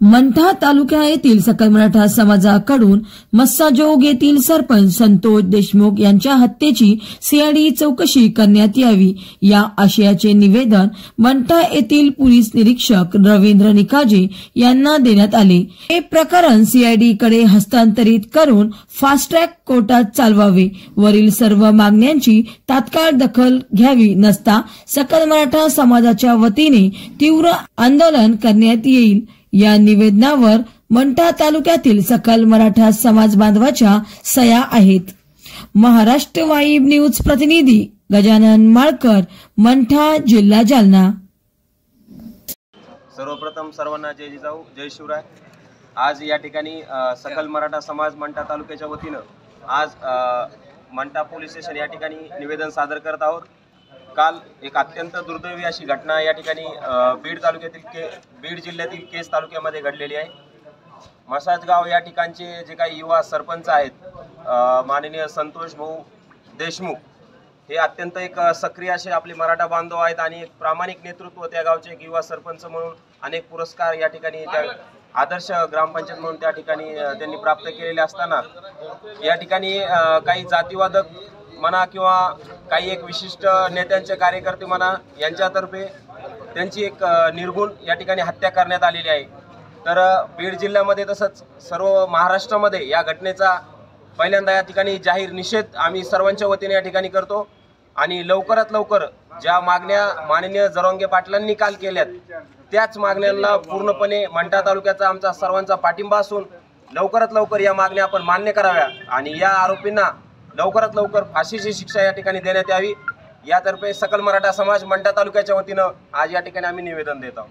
मंठा तालुका येथील सकल मराठा समाजाकडून मस्साजोग येथील सरपंच संतोष देशमुख यांच्या हत्येची सीआयडी चौकशी करण्यात यावी या आशयाचे निवेदन मंठा येथील पोलीस निरीक्षक रवींद्र निकाजे यांना देण्यात आले। हे प्रकरण सीआयडी कडे हस्तांतरित करून फास्ट ट्रॅक कोर्टात चालवावे, वरील सर्व मागण्यांची तात्काळ दखल घ्यावी नसता सकल मराठा समाजाच्या वतीने तीव्र आंदोलन करण्यात येईल। या निवेदनावर मंठा तालुक्यातील सकल मराठा समाज बांधवाच्या सह्या आहेत। महाराष्ट्र वाईब न्यूज प्रतिनिधी गजानन माळकर, मंठा, जिल्हा जालना। सर्वप्रथम सर्वांना जय जिजाऊ, जय शिवराय। आज या ठिकाणी सकल मराठा समाज मंठा तालुक्याच्या वतीनं आज मंठा पोलीस स्टेशन या ठिकाणी निवेदन सादर करत आहोत। काल एक अत्यंत दुर्दैवी अशी घटना या ठिकाणी बीड जिल्ह्यातील केज तालुक्यामध्ये घडलेली आहे। मसाजगाव या ठिकाणचे जे काही युवा सरपंच आहेत माननीय संतोष भाऊ देशमुख, हे अत्यंत एक सक्रिय असे आपले मराठा बांधव आहेत आणि एक प्रामाणिक नेतृत्व त्या गावचे एक युवा सरपंच म्हणून अनेक पुरस्कार या ठिकाणी आदर्श ग्रामपंचायत म्हणून त्या ठिकाणी त्यांनी प्राप्त केलेले असताना या ठिकाणी काही जातीवादक म्हणा किंवा काही एक विशिष्ट नेत्यांचे कार्यकर्ते म्हणा यांच्यातर्फे त्यांची एक निर्गुण या ठिकाणी हत्या करण्यात आलेली आहे। तर बीड जिल्ह्यामध्ये तसंच सर्व महाराष्ट्रामध्ये या घटनेचा पहिल्यांदा या ठिकाणी जाहीर निषेध आम्ही सर्वांच्या वतीने या ठिकाणी करतो आणि लवकरात लवकर ज्या मागण्या माननीय जरांगे पाटलांनी काल केल्यात त्याच मागण्यांना पूर्णपणे मंठा तालुक्याचा आमचा सर्वांचा पाठिंबा असून लवकरात लवकर या मागण्या आपण मान्य कराव्या आणि या आरोपींना लवकरात लवकर फाशीची शिक्षा या ठिकाणी देण्यात यावी, यातर्फे सकल मराठा समाज मंठा तालुक्याच्या वतीनं आज या ठिकाणी आम्ही निवेदन देत आहोत।